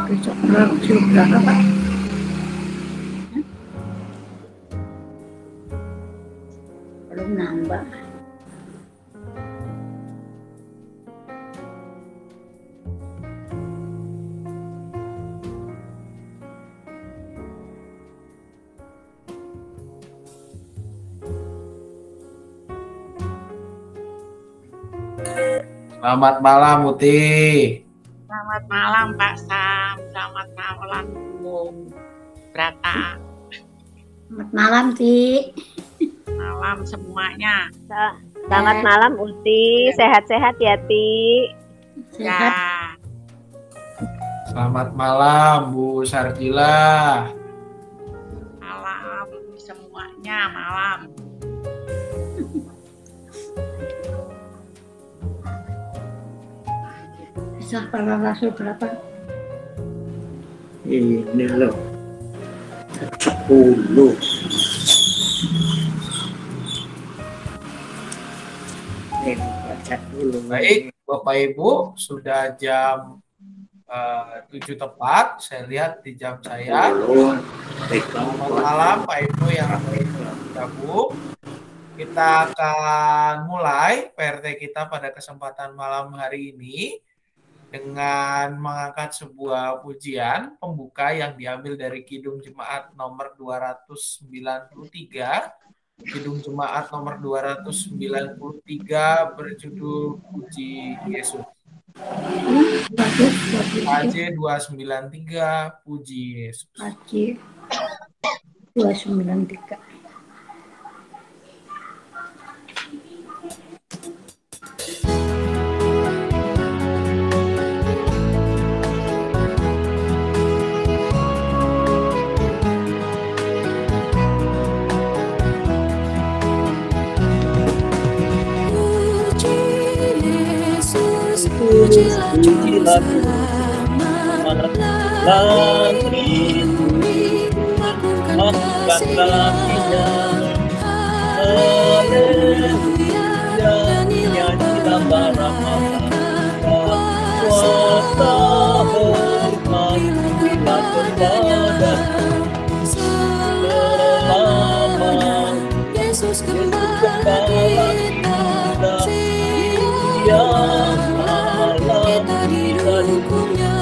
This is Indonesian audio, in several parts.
Besok berapa Pak? Belum nambah. Selamat malam, Muti. Selamat malam, Pak Sam. Selamat malam, Bung Brata. Selamat malam, Ti. Malam semuanya. Selamat malam, Uti. Sehat-sehat ya, Ti. Sehat. Ya. Selamat malam, Bu Sarjila. Malam semuanya, malam. Kisah para rasul berapa? Ini loh 10. Baca dulu. Baik, Bapak Ibu, sudah jam 7 tepat. Saya lihat di jam saya. Selamat malam, Pak Ibu yang bergabung. Kita akan mulai PRT kita pada kesempatan malam hari ini dengan mengangkat sebuah pujian pembuka yang diambil dari Kidung Jemaat nomor 293. Kidung Jemaat nomor 293 berjudul Puji Yesus. KJ 293 Puji Yesus. KJ 293. Pujilah langit, maafkan kasihnya. Haleluya, nyanyilah para malaikat. Kuasa hormat bila kepada selama Yesus kembali kita yang kita didukungnya.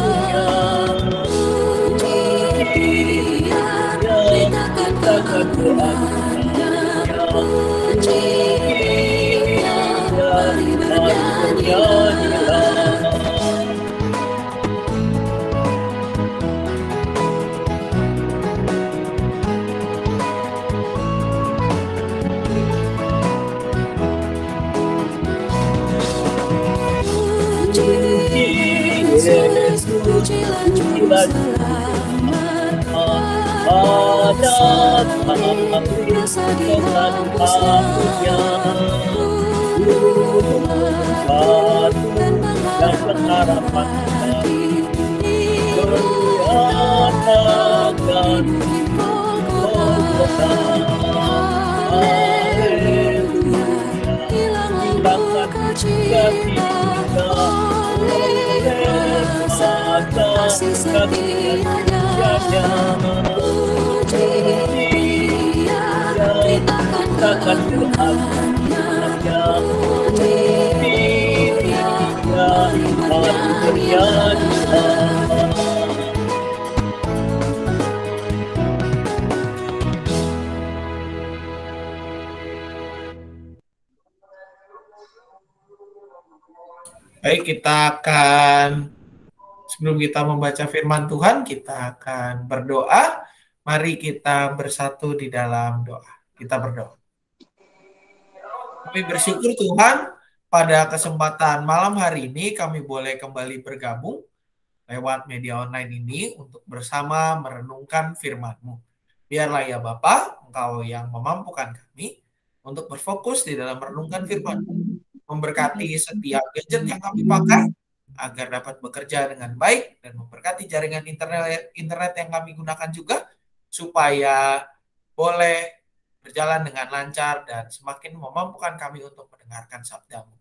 Pujian beritakan doanya. Pujian beri bernyanyilah. Pujilah Juru Selamat, ada biasa dihapusnya dan berharapan berkatakan Golgota. Haleluya, hilanglah luka cita. Kasih setianya. Pujian beritakan keagungannya. Pujian beri bernyanyilah. Baik, kita akan sebelum kita membaca firman Tuhan, kita akan berdoa. Mari kita bersatu di dalam doa. Kita berdoa. Kami bersyukur Tuhan, pada kesempatan malam hari ini kami boleh kembali bergabung lewat media online ini untuk bersama merenungkan firman-Mu. Biarlah ya Bapa, Engkau yang memampukan kami untuk berfokus di dalam merenungkan firman-Mu. Memberkati setiap gadget yang kami pakai, agar dapat bekerja dengan baik dan memberkati jaringan internet yang kami gunakan juga, supaya boleh berjalan dengan lancar dan semakin memampukan kami untuk mendengarkan sabda-Mu.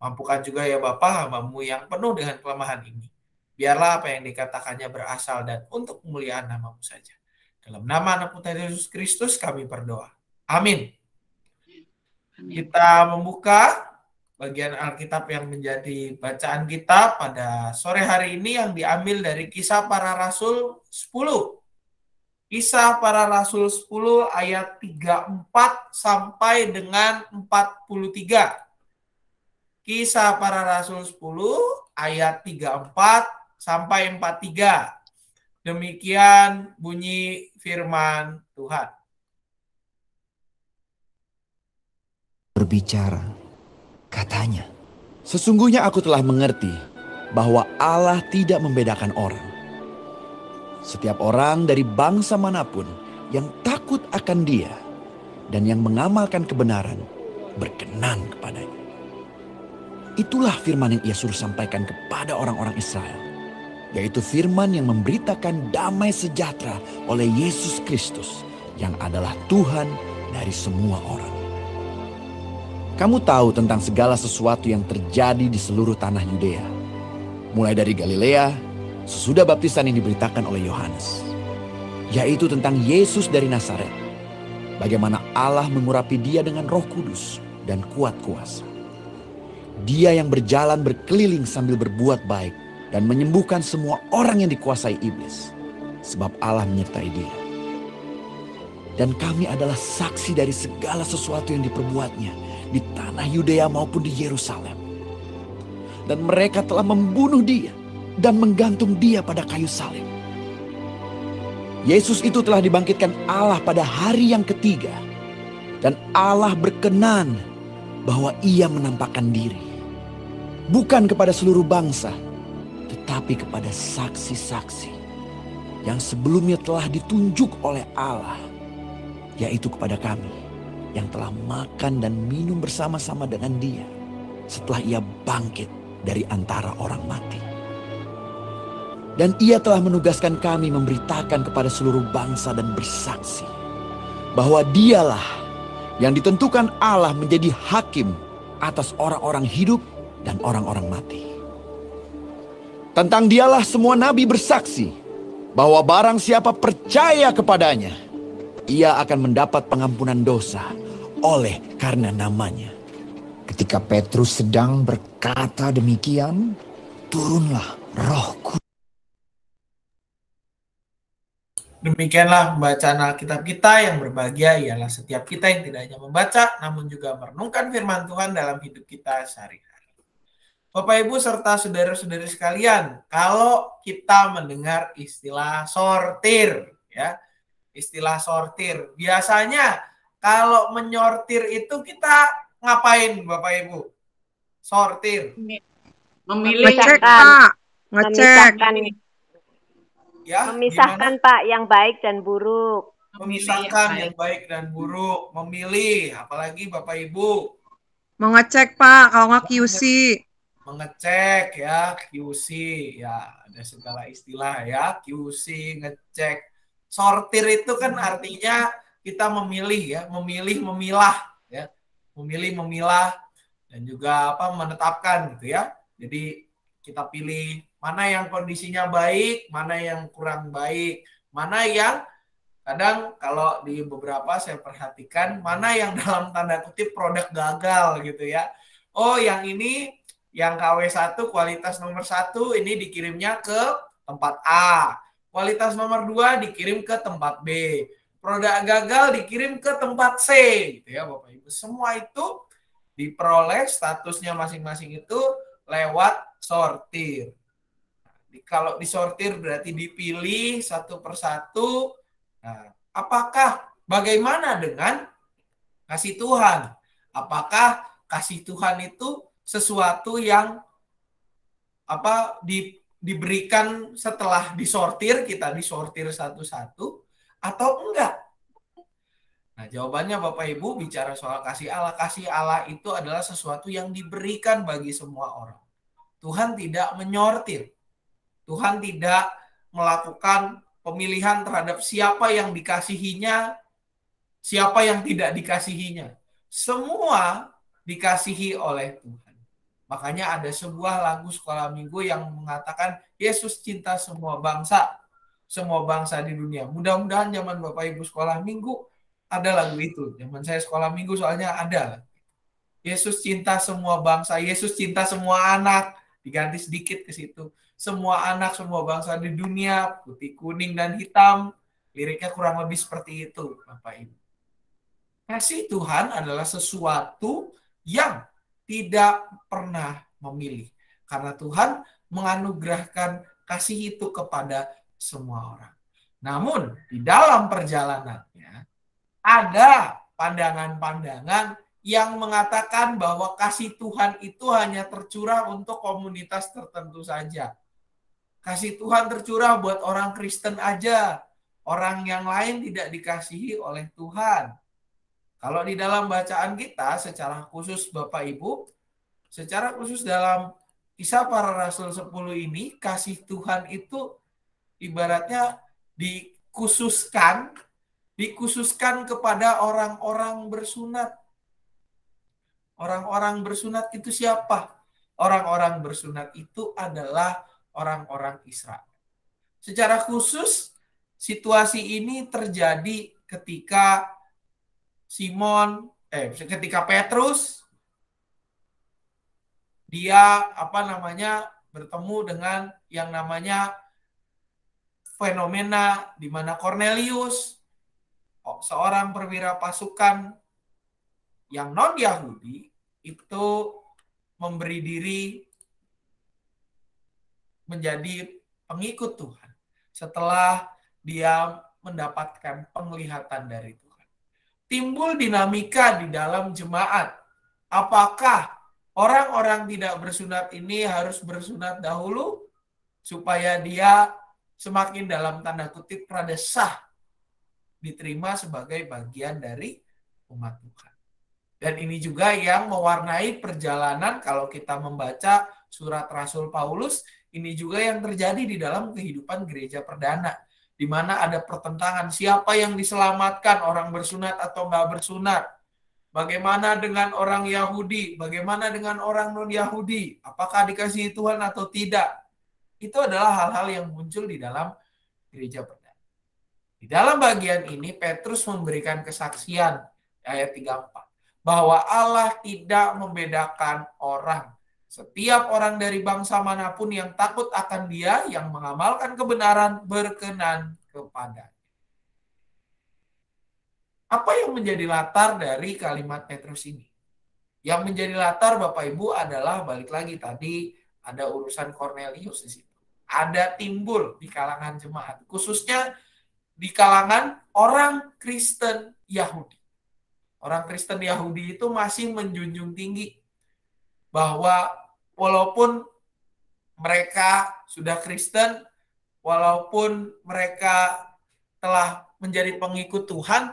Mampukan juga ya Bapa hamba-Mu yang penuh dengan kelemahan ini. Biarlah apa yang dikatakannya berasal dan untuk kemuliaan nama-Mu saja. Dalam nama anak Putra Yesus Kristus kami berdoa. Amin. Amin. Kita membuka bagian Alkitab yang menjadi bacaan kita pada sore hari ini yang diambil dari Kisah Para Rasul 10. Kisah Para Rasul 10 ayat 34 sampai dengan 43. Kisah Para Rasul 10 ayat 34 sampai 43. Demikian bunyi firman Tuhan. Berbicara, katanya, sesungguhnya aku telah mengerti bahwa Allah tidak membedakan orang. Setiap orang dari bangsa manapun yang takut akan Dia dan yang mengamalkan kebenaran berkenan kepadanya. Itulah firman yang Ia suruh sampaikan kepada orang-orang Israel, yaitu firman yang memberitakan damai sejahtera oleh Yesus Kristus yang adalah Tuhan dari semua orang. Kamu tahu tentang segala sesuatu yang terjadi di seluruh tanah Yudea, mulai dari Galilea, sesudah baptisan yang diberitakan oleh Yohanes, yaitu tentang Yesus dari Nazaret, bagaimana Allah mengurapi Dia dengan Roh Kudus dan kuat kuasa. Dia yang berjalan berkeliling sambil berbuat baik dan menyembuhkan semua orang yang dikuasai iblis, sebab Allah menyertai Dia. Dan kami adalah saksi dari segala sesuatu yang diperbuatnya di tanah Yudea maupun di Yerusalem. Dan mereka telah membunuh Dia dan menggantung Dia pada kayu salib. Yesus itu telah dibangkitkan Allah pada hari yang ketiga, dan Allah berkenan bahwa Ia menampakkan diri, bukan kepada seluruh bangsa, tetapi kepada saksi-saksi yang sebelumnya telah ditunjuk oleh Allah, yaitu kepada kami yang telah makan dan minum bersama-sama dengan Dia setelah Ia bangkit dari antara orang mati. Dan Ia telah menugaskan kami memberitakan kepada seluruh bangsa dan bersaksi bahwa Dialah yang ditentukan Allah menjadi hakim atas orang-orang hidup dan orang-orang mati. Tentang Dialah semua nabi bersaksi bahwa barang siapa percaya kepadanya, ia akan mendapat pengampunan dosa oleh karena namanya. Ketika Petrus sedang berkata demikian, turunlah Roh Kudus. Demikianlah pembacaan Alkitab kita. Yang berbahagia ialah setiap kita yang tidak hanya membaca, namun juga merenungkan firman Tuhan dalam hidup kita sehari-hari. Bapak, Ibu, serta saudara-saudari sekalian, kalau kita mendengar istilah sortir, ya, istilah sortir, biasanya kalau menyortir itu kita ngapain, Bapak Ibu? Sortir. Memilih. Ngecek, Pak. Memisahkan, Ya, memisahkan gimana? Pak yang baik dan buruk. Memisahkan yang baik dan buruk, memilih, apalagi Bapak Ibu. Mengecek Pak, kalau nggak QC. Mengecek ya, QC ya, ada segala istilah ya, QC, ngecek. Sortir itu kan artinya kita memilih ya, memilih, memilah ya, memilih, memilah, dan juga menetapkan gitu ya. Jadi kita pilih mana yang kondisinya baik, mana yang kurang baik, mana yang kadang kalau di beberapa saya perhatikan mana yang dalam tanda kutip produk gagal gitu ya. Oh, yang ini yang KW1 kualitas nomor 1 ini dikirimnya ke tempat A. Kualitas nomor 2 dikirim ke tempat B. Produk gagal dikirim ke tempat C gitu ya Bapak Ibu. Semua itu diperoleh statusnya masing-masing itu lewat sortir. Kalau disortir berarti dipilih satu persatu. Nah, apakah bagaimana dengan kasih Tuhan? Apakah kasih Tuhan itu sesuatu yang diberikan setelah disortir, kita disortir satu-satu atau enggak? Nah, jawabannya Bapak Ibu bicara soal kasih Allah. Kasih Allah itu adalah sesuatu yang diberikan bagi semua orang. Tuhan tidak menyortir. Tuhan tidak melakukan pemilihan terhadap siapa yang dikasihinya, siapa yang tidak dikasihinya. Semua dikasihi oleh Tuhan. Makanya ada sebuah lagu sekolah minggu yang mengatakan Yesus cinta semua bangsa di dunia. Mudah-mudahan zaman Bapak Ibu sekolah minggu ada lagu itu. Zaman saya sekolah minggu soalnya ada. Yesus cinta semua bangsa, Yesus cinta semua anak. Diganti sedikit ke situ. Semua anak, semua bangsa di dunia, putih, kuning, dan hitam. Liriknya kurang lebih seperti itu, Bapak Ibu. Kasih Tuhan adalah sesuatu yang tidak pernah memilih. Karena Tuhan menganugerahkan kasih itu kepada semua orang. Namun, di dalam perjalanannya, ada pandangan-pandangan yang mengatakan bahwa kasih Tuhan itu hanya tercurah untuk komunitas tertentu saja. Kasih Tuhan tercurah buat orang Kristen aja. Orang yang lain tidak dikasihi oleh Tuhan. Kalau di dalam bacaan kita secara khusus Bapak Ibu, secara khusus dalam Kisah Para Rasul 10 ini, kasih Tuhan itu ibaratnya dikhususkan kepada orang-orang bersunat. Orang-orang bersunat itu siapa? Orang-orang bersunat itu adalah orang-orang Israel. Secara khusus, situasi ini terjadi ketika ketika Petrus dia bertemu dengan yang namanya fenomena di mana Cornelius, seorang perwira pasukan yang non-Yahudi, itu memberi diri menjadi pengikut Tuhan setelah dia mendapatkan penglihatan dari Tuhan. Timbul dinamika di dalam jemaat. Apakah orang-orang tidak bersunat ini harus bersunat dahulu supaya dia semakin dalam tanda kutip rada sah diterima sebagai bagian dari umat Tuhan. Dan ini juga yang mewarnai perjalanan kalau kita membaca surat Rasul Paulus, ini juga yang terjadi di dalam kehidupan gereja perdana. Di mana ada pertentangan siapa yang diselamatkan, orang bersunat atau nggak bersunat. Bagaimana dengan orang Yahudi, bagaimana dengan orang non-Yahudi, apakah dikasihi Tuhan atau tidak. Itu adalah hal-hal yang muncul di dalam gereja perdana. Di dalam bagian ini Petrus memberikan kesaksian, ayat 34, bahwa Allah tidak membedakan orang. Setiap orang dari bangsa manapun yang takut akan Dia, yang mengamalkan kebenaran, berkenan kepadanya. Apa yang menjadi latar dari kalimat Petrus ini? Yang menjadi latar Bapak Ibu adalah, balik lagi tadi, ada urusan Cornelius di situ. Ada timbul di kalangan jemaat, khususnya di kalangan orang Kristen Yahudi. Orang Kristen Yahudi itu masih menjunjung tinggi bahwa walaupun mereka sudah Kristen, walaupun mereka telah menjadi pengikut Tuhan,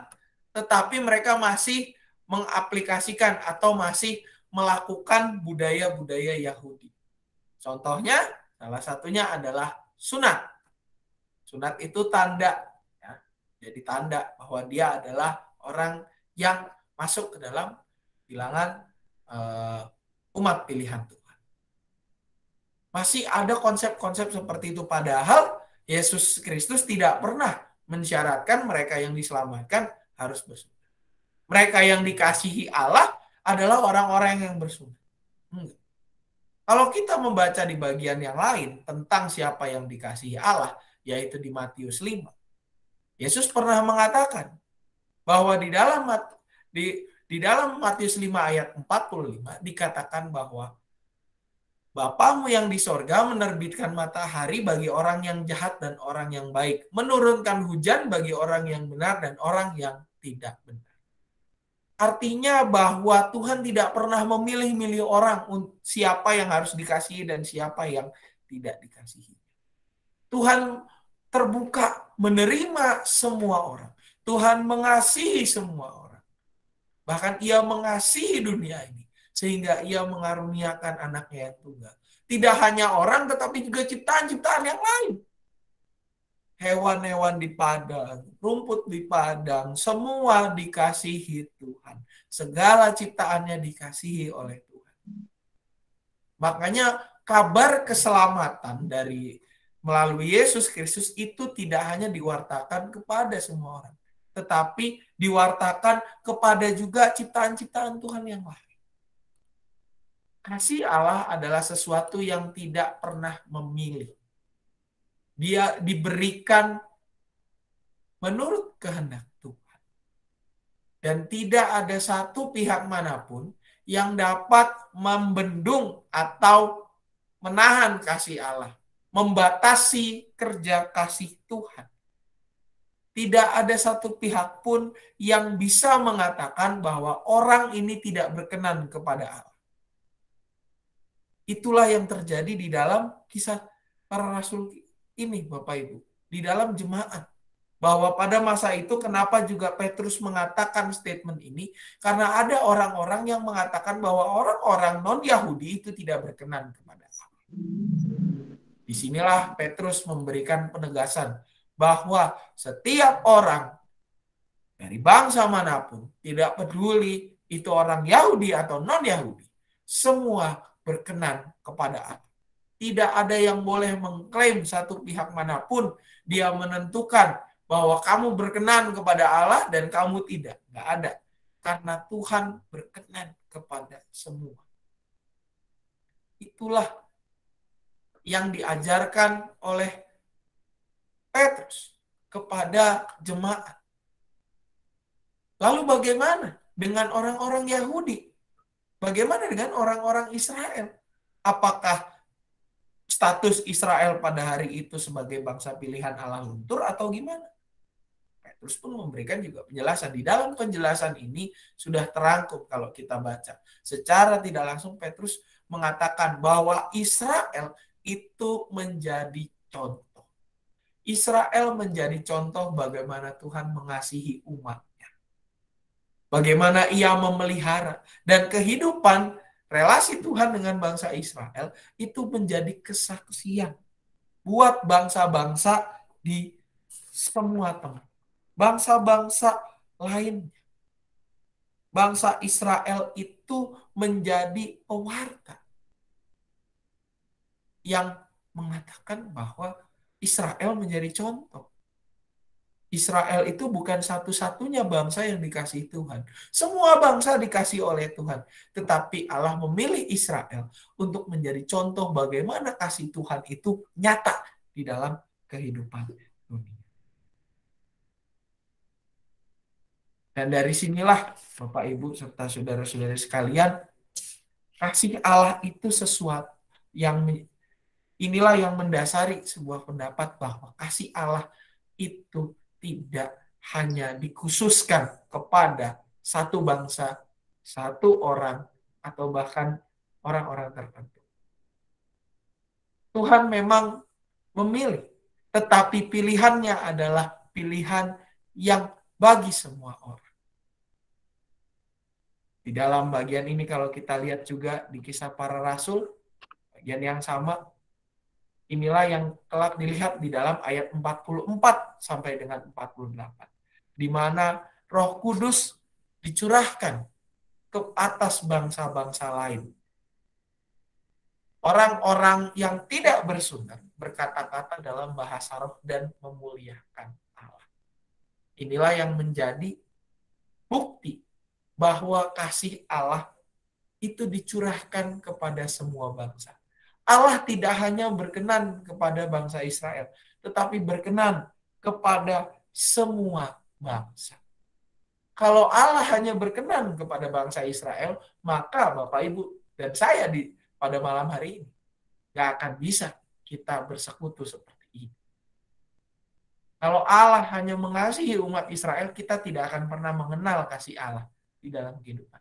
tetapi mereka masih mengaplikasikan atau masih melakukan budaya-budaya Yahudi. Contohnya, salah satunya adalah sunat. Sunat itu tanda, ya. Jadi tanda bahwa dia adalah orang yang masuk ke dalam bilangan umat pilihan Tuhan. Masih ada konsep-konsep seperti itu, padahal Yesus Kristus tidak pernah mensyaratkan mereka yang diselamatkan harus bersunat. Mereka yang dikasihi Allah adalah orang-orang yang bersunat. Enggak. Kalau kita membaca di bagian yang lain tentang siapa yang dikasihi Allah, yaitu di Matius 5, Yesus pernah mengatakan bahwa di dalam Matius 5 ayat 45 dikatakan bahwa Bapamu yang di sorga menerbitkan matahari bagi orang yang jahat dan orang yang baik, menurunkan hujan bagi orang yang benar dan orang yang tidak benar. Artinya bahwa Tuhan tidak pernah memilih-milih orang siapa yang harus dikasihi dan siapa yang tidak dikasihi. Tuhan terbuka menerima semua orang. Tuhan mengasihi semua orang. Bahkan Ia mengasihi dunia ini sehingga Ia mengaruniakan anaknya yang tunggal. Tidak hanya orang tetapi juga ciptaan-ciptaan yang lain. Hewan-hewan di padang, rumput di padang, semua dikasihi Tuhan. Segala ciptaannya dikasihi oleh Tuhan. Makanya kabar keselamatan dari melalui Yesus Kristus itu tidak hanya diwartakan kepada semua orang, tetapi diwartakan kepada juga ciptaan-ciptaan Tuhan yang lain. Kasih Allah adalah sesuatu yang tidak pernah memilih. Dia diberikan menurut kehendak Tuhan. Dan tidak ada satu pihak manapun yang dapat membendung atau menahan kasih Allah, membatasi kerja kasih Tuhan. Tidak ada satu pihak pun yang bisa mengatakan bahwa orang ini tidak berkenan kepada Allah. Itulah yang terjadi di dalam kisah para rasul ini, Bapak Ibu. Di dalam jemaat. Bahwa pada masa itu kenapa juga Petrus mengatakan statement ini? Karena ada orang-orang yang mengatakan bahwa orang-orang non-Yahudi itu tidak berkenan kepada Allah. Disinilah Petrus memberikan penegasan bahwa setiap orang dari bangsa manapun, tidak peduli itu orang Yahudi atau non-Yahudi, semua berkenan kepada Allah. Tidak ada yang boleh mengklaim satu pihak manapun dia menentukan bahwa kamu berkenan kepada Allah dan kamu tidak. Nggak ada. Karena Tuhan berkenan kepada semua. Itulah yang diajarkan oleh Petrus kepada jemaat. Lalu bagaimana dengan orang-orang Yahudi? Bagaimana dengan orang-orang Israel? Apakah status Israel pada hari itu sebagai bangsa pilihan Allah luntur atau gimana? Petrus pun memberikan juga penjelasan. Di dalam penjelasan ini sudah terangkum kalau kita baca. Secara tidak langsung Petrus mengatakan bahwa Israel itu menjadi contoh. Israel menjadi contoh bagaimana Tuhan mengasihi umatnya. Bagaimana ia memelihara. Dan kehidupan relasi Tuhan dengan bangsa Israel itu menjadi kesaksian buat bangsa-bangsa di semua tempat. Bangsa-bangsa lainnya. Bangsa Israel itu menjadi pewarta yang mengatakan bahwa Israel menjadi contoh. Israel itu bukan satu-satunya bangsa yang dikasihi Tuhan. Semua bangsa dikasihi oleh Tuhan. Tetapi Allah memilih Israel untuk menjadi contoh bagaimana kasih Tuhan itu nyata di dalam kehidupan dunia. Dan dari sinilah Bapak Ibu serta saudara-saudara sekalian, kasih Allah itu sesuatu yang inilah yang mendasari sebuah pendapat bahwa kasih Allah itu tidak hanya dikhususkan kepada satu bangsa, satu orang, atau bahkan orang-orang tertentu. Tuhan memang memilih, tetapi pilihannya adalah pilihan yang bagi semua orang. Di dalam bagian ini kalau kita lihat juga di kisah para rasul, bagian yang sama, inilah yang kelak dilihat di dalam ayat 44 sampai dengan 48. Di mana Roh Kudus dicurahkan ke atas bangsa-bangsa lain. Orang-orang yang tidak bersunat berkata-kata dalam bahasa roh dan memuliakan Allah. Inilah yang menjadi bukti bahwa kasih Allah itu dicurahkan kepada semua bangsa. Allah tidak hanya berkenan kepada bangsa Israel, tetapi berkenan kepada semua bangsa. Kalau Allah hanya berkenan kepada bangsa Israel, maka Bapak Ibu dan saya pada malam hari ini gak akan bisa kita bersekutu seperti ini. Kalau Allah hanya mengasihi umat Israel, kita tidak akan pernah mengenal kasih Allah di dalam kehidupan.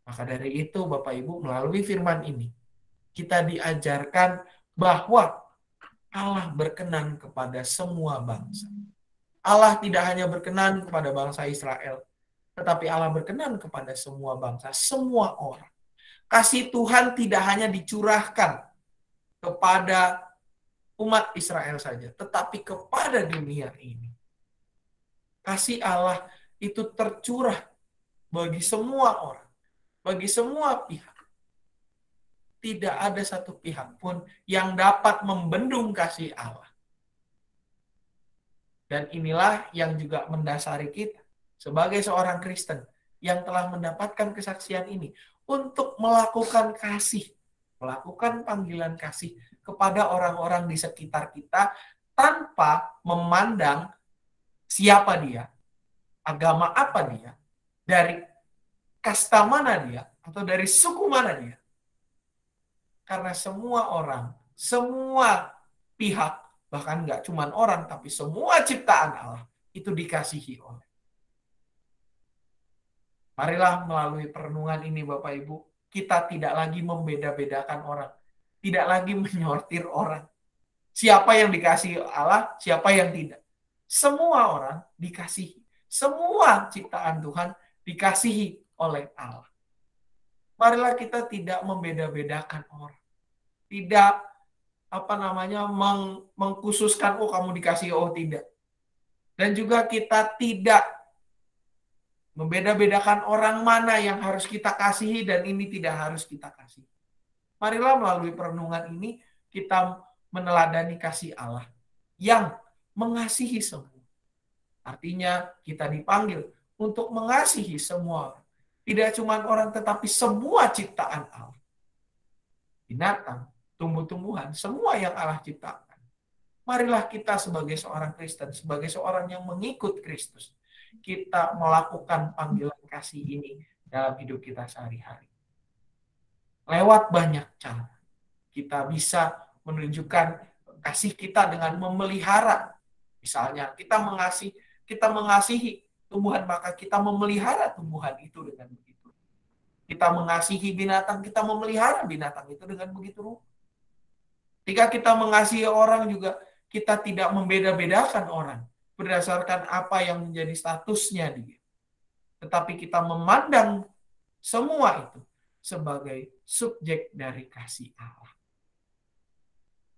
Maka dari itu Bapak Ibu melalui firman ini, kita diajarkan bahwa Allah berkenan kepada semua bangsa. Allah tidak hanya berkenan kepada bangsa Israel, tetapi Allah berkenan kepada semua bangsa, semua orang. Kasih Tuhan tidak hanya dicurahkan kepada umat Israel saja, tetapi kepada dunia ini. Kasih Allah itu tercurah bagi semua orang, bagi semua pihak. tidak ada satu pihak pun yang dapat membendung kasih Allah. Dan inilah yang juga mendasari kita sebagai seorang Kristen yang telah mendapatkan kesaksian ini untuk melakukan kasih, melakukan panggilan kasih kepada orang-orang di sekitar kita tanpa memandang siapa dia, agama apa dia, dari kasta mana dia, atau dari suku mana dia. Karena semua orang, semua pihak, bahkan nggak cuma orang, tapi semua ciptaan Allah itu dikasihi oleh. Marilah melalui perenungan ini Bapak Ibu, kita tidak lagi membeda-bedakan orang, tidak lagi menyortir orang. Siapa yang dikasihi Allah, siapa yang tidak. Semua orang dikasihi, semua ciptaan Tuhan dikasihi oleh Allah. Marilah kita tidak membeda-bedakan orang. Tidak mengkhususkan kamu dikasihi, tidak. Dan juga kita tidak membeda-bedakan orang mana yang harus kita kasihi dan ini tidak harus kita kasihi. Marilah melalui perenungan ini kita meneladani kasih Allah yang mengasihi semua. Artinya kita dipanggil untuk mengasihi semua. Tidak cuma orang tetapi semua ciptaan Allah. Binatang, tumbuh-tumbuhan, semua yang Allah ciptakan. Marilah kita sebagai seorang Kristen, sebagai seorang yang mengikut Kristus, kita melakukan panggilan kasih ini dalam hidup kita sehari-hari. Lewat banyak cara, kita bisa menunjukkan kasih kita dengan memelihara. Misalnya, kita mengasihi tumbuhan, maka kita memelihara tumbuhan itu dengan begitu. Kita mengasihi binatang, kita memelihara binatang itu dengan begitu. Ketika kita mengasihi orang juga, kita tidak membeda-bedakan orang berdasarkan apa yang menjadi statusnya dia. Tetapi kita memandang semua itu sebagai subjek dari kasih Allah.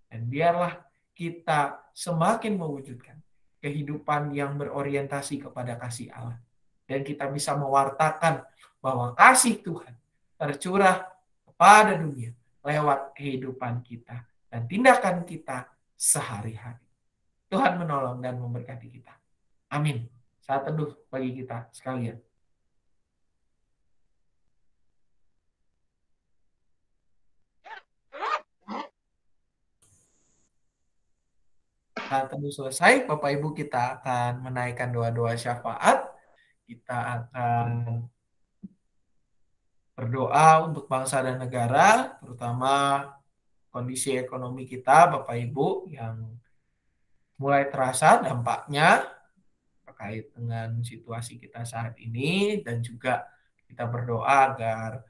Dan biarlah kita semakin mewujudkan kehidupan yang berorientasi kepada kasih Allah. Dan kita bisa mewartakan bahwa kasih Tuhan tercurah kepada dunia lewat kehidupan kita dan tindakan kita sehari-hari. Tuhan menolong dan memberkati kita. Amin. Saat teduh bagi kita sekalian. Saat teduh selesai, Bapak Ibu, kita akan menaikkan doa-doa syafaat. Kita akan berdoa untuk bangsa dan negara, terutama kondisi ekonomi kita, Bapak Ibu, yang mulai terasa dampaknya terkait dengan situasi kita saat ini, dan juga kita berdoa agar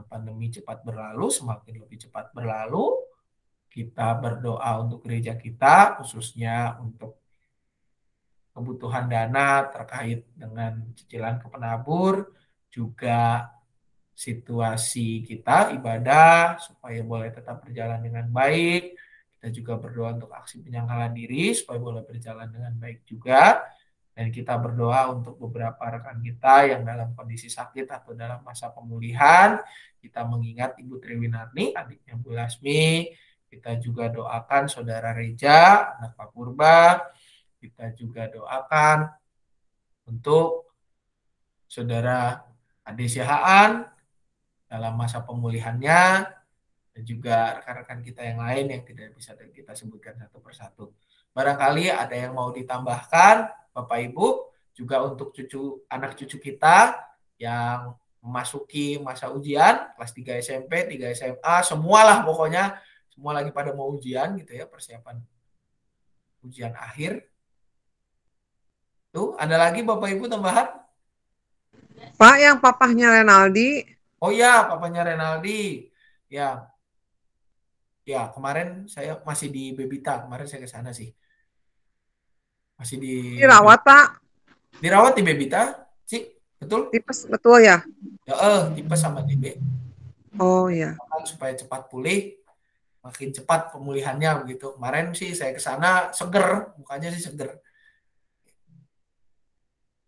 pandemi cepat berlalu, semakin lebih cepat berlalu. Kita berdoa untuk gereja kita, khususnya untuk kebutuhan dana terkait dengan cicilan ke penabur, juga situasi kita ibadah supaya boleh tetap berjalan dengan baik. Kita juga berdoa untuk aksi penyangkalan diri supaya boleh berjalan dengan baik juga. Dan kita berdoa untuk beberapa rekan kita yang dalam kondisi sakit atau dalam masa pemulihan. Kita mengingat Ibu Triwinarni, adiknya Bu Lasmi. Kita juga doakan Saudara Reja, anak Pak Purba. Kita juga doakan untuk Saudara Ade Sihaan dalam masa pemulihannya, dan juga rekan-rekan kita yang lain yang tidak bisa kita sebutkan satu persatu. Barangkali ada yang mau ditambahkan, Bapak Ibu, juga untuk anak cucu kita yang memasuki masa ujian, kelas 3 SMP, 3 SMA, semualah pokoknya, semua lagi pada mau ujian gitu ya, persiapan ujian akhir. Tuh, ada lagi Bapak Ibu tambahan? Pak, yang papahnya Renaldi. Oh ya, papanya Renaldi. Ya. Ya, kemarin saya masih di Bebita. Kemarin saya ke sana sih. Masih Dirawat, Pak. Dirawat di Bebita, sih. Betul? Tipes, betul ya? Ya, tipes sama TB. Oh ya. Supaya cepat pulih, makin cepat pemulihannya begitu. Kemarin sih saya ke sana seger, mukanya sih seger.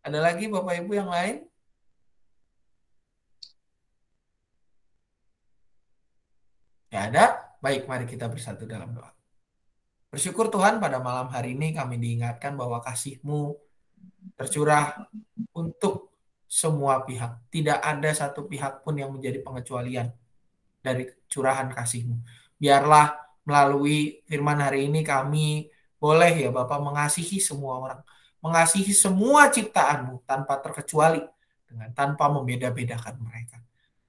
Ada lagi Bapak Ibu yang lain? ada. Baik, mari kita bersatu dalam doa. Bersyukur Tuhan, pada malam hari ini kami diingatkan bahwa kasih-Mu tercurah untuk semua pihak. Tidak ada satu pihak pun yang menjadi pengecualian dari curahan kasih-Mu. Biarlah melalui firman hari ini kami boleh ya Bapak mengasihi semua orang. Mengasihi semua ciptaan-Mu tanpa terkecuali, tanpa membeda-bedakan mereka.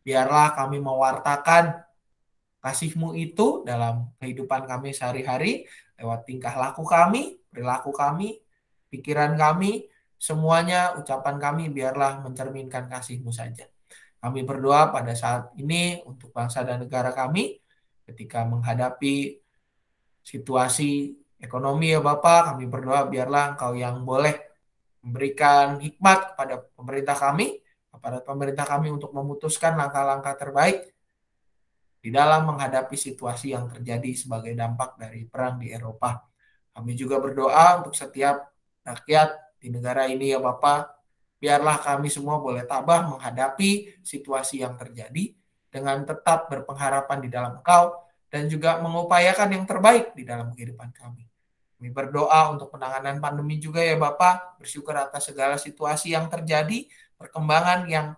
Biarlah kami mewartakan kasih-Mu itu dalam kehidupan kami sehari-hari, lewat tingkah laku kami, perilaku kami, pikiran kami, semuanya ucapan kami biarlah mencerminkan kasih-Mu saja. Kami berdoa pada saat ini untuk bangsa dan negara kami, ketika menghadapi situasi ekonomi ya Bapak, kami berdoa biarlah Engkau yang boleh memberikan hikmat kepada pemerintah kami, kepada pemerintah kami untuk memutuskan langkah-langkah terbaik di dalam menghadapi situasi yang terjadi sebagai dampak dari perang di Eropa. Kami juga berdoa untuk setiap rakyat di negara ini ya Bapak, biarlah kami semua boleh tabah menghadapi situasi yang terjadi dengan tetap berpengharapan di dalam Engkau dan juga mengupayakan yang terbaik di dalam kehidupan kami. Kami berdoa untuk penanganan pandemi juga ya Bapak, bersyukur atas segala situasi yang terjadi, perkembangan yang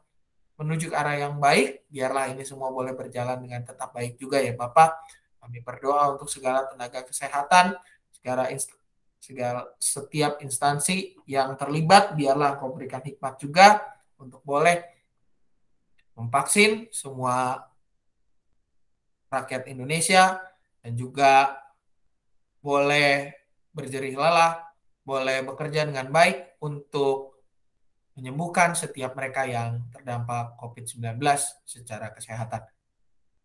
menuju ke arah yang baik, biarlah ini semua boleh berjalan dengan tetap baik juga ya Bapak. Kami berdoa untuk segala tenaga kesehatan, setiap instansi yang terlibat, biarlah Engkau berikan hikmat juga untuk boleh memvaksin semua rakyat Indonesia dan juga boleh berjerih lelah, boleh bekerja dengan baik untuk menyembuhkan setiap mereka yang terdampak COVID-19 secara kesehatan.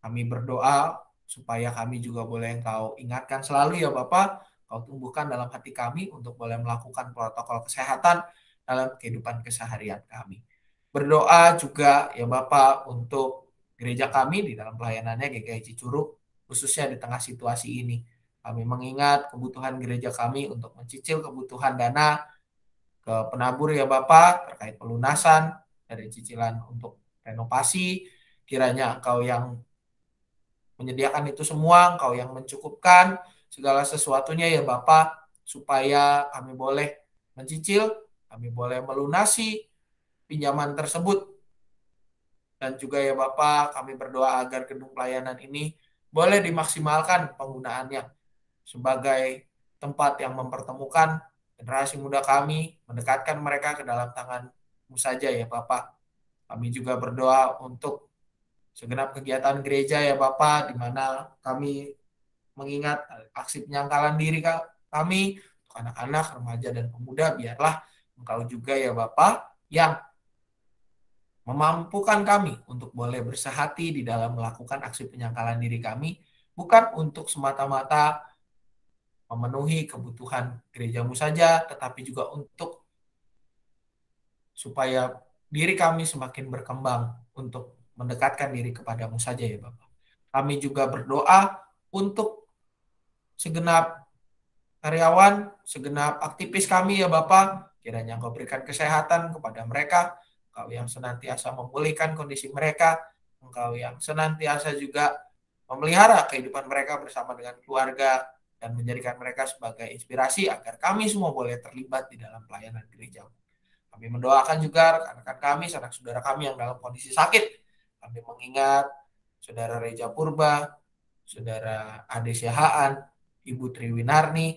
Kami berdoa supaya kami juga boleh Engkau ingatkan selalu ya Bapak, Engkau tumbuhkan dalam hati kami untuk boleh melakukan protokol kesehatan dalam kehidupan keseharian kami. Berdoa juga ya Bapak untuk gereja kami di dalam pelayanannya GKI Cicurug, khususnya di tengah situasi ini. Kami mengingat kebutuhan gereja kami untuk mencicil kebutuhan dana ke penabur ya Bapak terkait pelunasan dari cicilan untuk renovasi. Kiranya Engkau yang menyediakan itu semua, Engkau yang mencukupkan segala sesuatunya ya Bapak, supaya kami boleh mencicil, kami boleh melunasi pinjaman tersebut. Dan juga ya Bapak, kami berdoa agar gedung pelayanan ini boleh dimaksimalkan penggunaannya sebagai tempat yang mempertemukan generasi muda kami, mendekatkan mereka ke dalam tangan-Mu saja ya Bapak. Kami juga berdoa untuk segenap kegiatan gereja ya Bapak, di mana kami mengingat aksi penyangkalan diri kami, untuk anak-anak, remaja, dan pemuda, biarlah Engkau juga ya Bapak yang memampukan kami untuk boleh bersehati di dalam melakukan aksi penyangkalan diri kami, bukan untuk semata-mata memenuhi kebutuhan gereja-Mu saja, tetapi juga untuk supaya diri kami semakin berkembang untuk mendekatkan diri kepada-Mu saja ya Bapak. Kami juga berdoa untuk segenap karyawan, segenap aktivis kami ya Bapak, kiranya Engkau berikan kesehatan kepada mereka, Engkau yang senantiasa memulihkan kondisi mereka, Engkau yang senantiasa juga memelihara kehidupan mereka bersama dengan keluarga, dan menjadikan mereka sebagai inspirasi agar kami semua boleh terlibat di dalam pelayanan gereja. Kami mendoakan juga rekan-rekan kami, sanak saudara kami yang dalam kondisi sakit. Kami mengingat Saudara Reja Purba, Saudara Ade Siahaan, Ibu Triwinarni,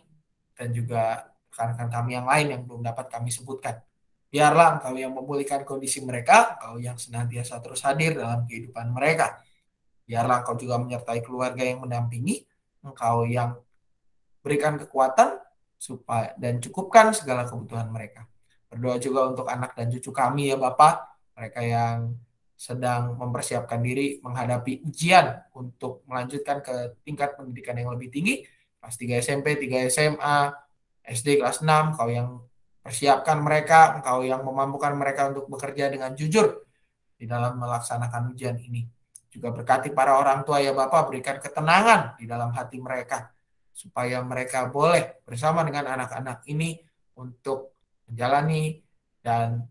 dan juga rekan-rekan kami yang lain yang belum dapat kami sebutkan. Biarlah Engkau yang memulihkan kondisi mereka, Engkau yang senantiasa terus hadir dalam kehidupan mereka. Biarlah Engkau juga menyertai keluarga yang mendampingi, Engkau yang berikan kekuatan supaya dan cukupkan segala kebutuhan mereka. Berdoa juga untuk anak dan cucu kami ya Bapak, mereka yang sedang mempersiapkan diri menghadapi ujian untuk melanjutkan ke tingkat pendidikan yang lebih tinggi, kelas 3 SMP, 3 SMA, SD kelas 6, Engkau yang persiapkan mereka, Engkau yang memampukan mereka untuk bekerja dengan jujur di dalam melaksanakan ujian ini. Juga berkati para orang tua ya Bapak, berikan ketenangan di dalam hati mereka, supaya mereka boleh bersama dengan anak-anak ini untuk menjalani dan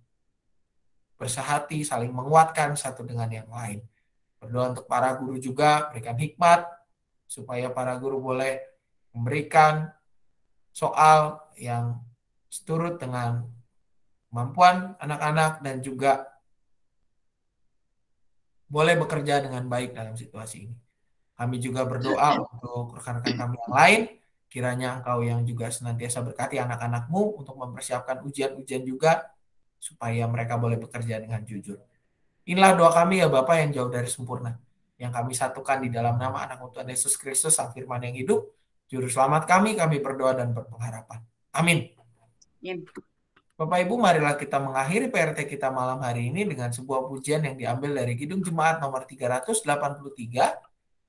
bersehati, saling menguatkan satu dengan yang lain. Berdoa untuk para guru juga, berikan hikmat supaya para guru boleh memberikan soal yang seturut dengan kemampuan anak-anak dan juga boleh bekerja dengan baik dalam situasi ini. Kami juga berdoa untuk rekan-rekan kami yang lain, kiranya Engkau yang juga senantiasa berkati anak-anak-Mu untuk mempersiapkan ujian-ujian juga, supaya mereka boleh bekerja dengan jujur. Inilah doa kami ya Bapa yang jauh dari sempurna, yang kami satukan di dalam nama anak Tuhan Yesus Kristus, Sang Firman yang hidup, Juru Selamat kami berdoa dan berpengharapan. Amin. Amin. Bapak Ibu, marilah kita mengakhiri PRT kita malam hari ini dengan sebuah pujian yang diambil dari Kidung Jemaat nomor 383,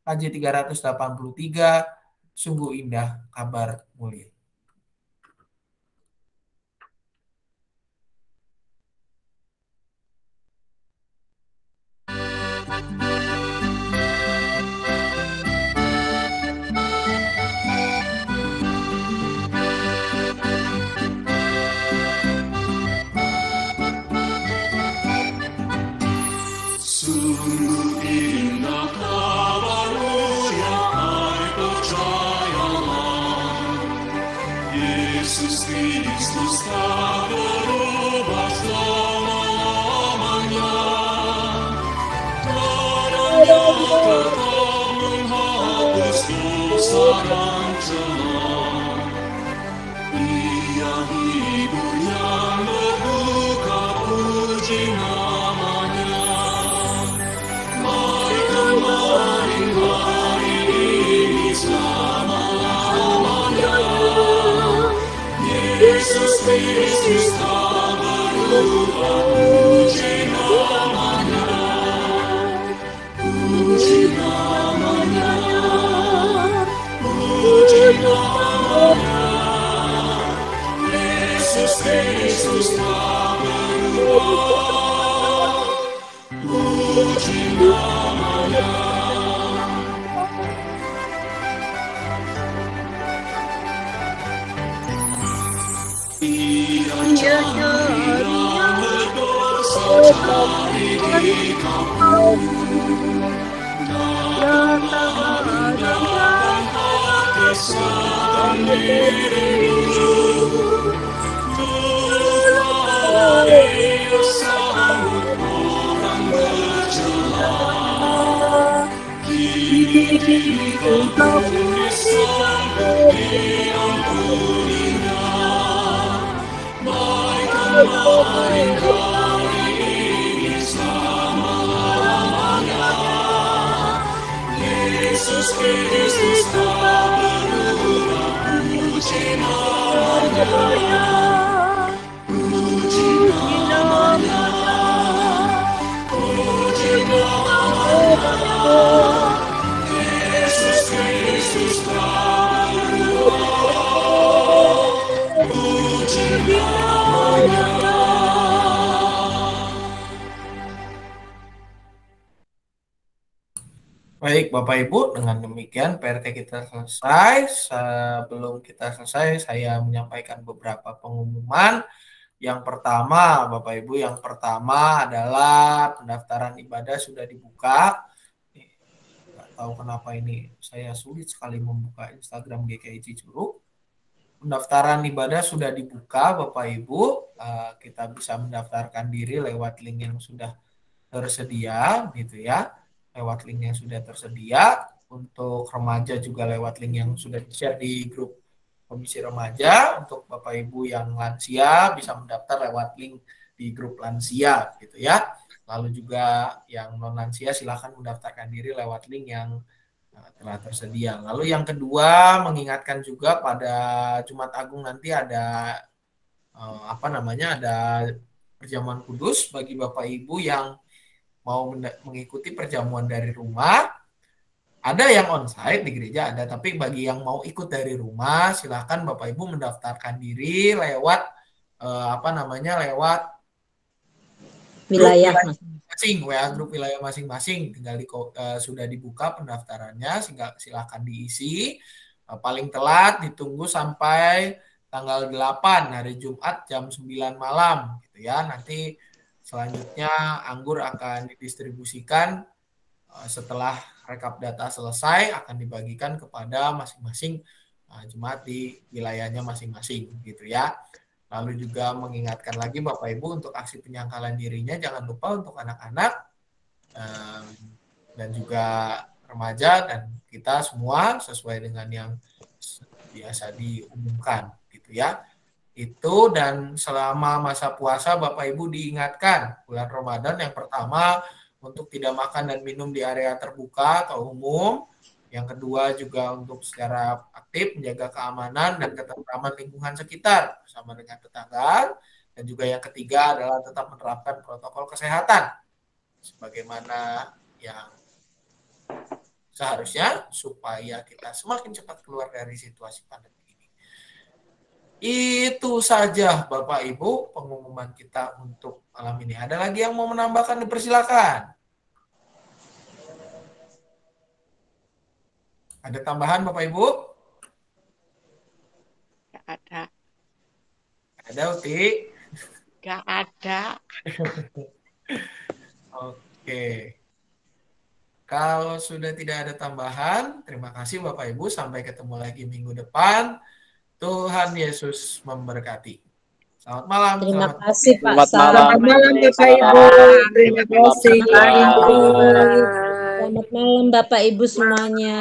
KJ 383, Sungguh Indah Kabar Mulia. Sungguh indah kabar-Mu yang hai percayalah, Yesus Kristus tak berubah selama-lamanya. Darahnya tetap menghapus dosa dan celah. Dia hibur yang berduka, puji namanya. Kemarin hari ini selama-lamanya, Yesus Kristus tak berubah, puji namanya, puji namanya, puji namanya. Yesus Kristus tak berubah, puji namanya. Ia yang berdosa cari di kampung, datang hati sendirimu. Tuhan Ia sambut orang bercela, kini kau disambut diampuninya. Baik kemarin hari ini selama-lamanya, Yesus Kristus tak berubah, puji namanya, puji namanya, puji namanya. Yesus Kristus tak berubah, puji namanya. Baik Bapak Ibu, dengan demikian PRT kita selesai. Sebelum kita selesai, saya menyampaikan beberapa pengumuman. Yang pertama, Bapak Ibu, yang pertama adalah pendaftaran ibadah sudah dibuka. Nggak tahu kenapa ini saya sulit sekali membuka Instagram GKI Cicurug. Pendaftaran ibadah sudah dibuka, Bapak Ibu. Kita bisa mendaftarkan diri lewat link yang sudah tersedia, gitu ya. Lewat link yang sudah tersedia. Untuk remaja juga lewat link yang sudah di-share di grup Komisi Remaja. Untuk Bapak Ibu yang lansia bisa mendaftar lewat link di grup lansia, gitu ya. Lalu juga yang non lansia silahkan mendaftarkan diri lewat link yang telah tersedia. Lalu yang kedua, mengingatkan juga pada Jumat Agung nanti ada ada perjamuan kudus bagi Bapak Ibu yang mau mengikuti perjamuan dari rumah. Ada yang onsite di gereja ada, tapi bagi yang mau ikut dari rumah silahkan Bapak Ibu mendaftarkan diri lewat lewat Wilayah masing-masing, WA grup wilayah masing-masing. Tinggal sudah dibuka pendaftarannya, silahkan diisi. Paling telat ditunggu sampai tanggal 8 hari Jumat jam 9 malam, gitu ya. Nanti selanjutnya anggur akan didistribusikan setelah rekap data selesai akan dibagikan kepada masing-masing jemaat di wilayahnya masing-masing gitu ya. Lalu juga mengingatkan lagi Bapak Ibu untuk aksi penyangkalan dirinya jangan lupa untuk anak-anak dan juga remaja dan kita semua sesuai dengan yang biasa diumumkan gitu ya. Itu dan selama masa puasa Bapak Ibu diingatkan bulan Ramadan yang pertama untuk tidak makan dan minum di area terbuka atau umum. Yang kedua juga untuk secara aktif menjaga keamanan dan ketentraman lingkungan sekitar bersama dengan tetangga. Dan juga yang ketiga adalah tetap menerapkan protokol kesehatan sebagaimana yang seharusnya supaya kita semakin cepat keluar dari situasi pandemi ini. Itu saja Bapak Ibu pengumuman kita untuk malam ini. Ada lagi yang mau menambahkan, dipersilakan. Ada tambahan Bapak Ibu? Gak ada. Ada Uti? Gak ada. Oke. Kalau sudah tidak ada tambahan, terima kasih Bapak Ibu. Sampai ketemu lagi minggu depan. Tuhan Yesus memberkati. Selamat malam. Terima kasih Pak Sam. Selamat malam Bapak Ibu. Terima kasih. Selamat malam Bapak Ibu semuanya.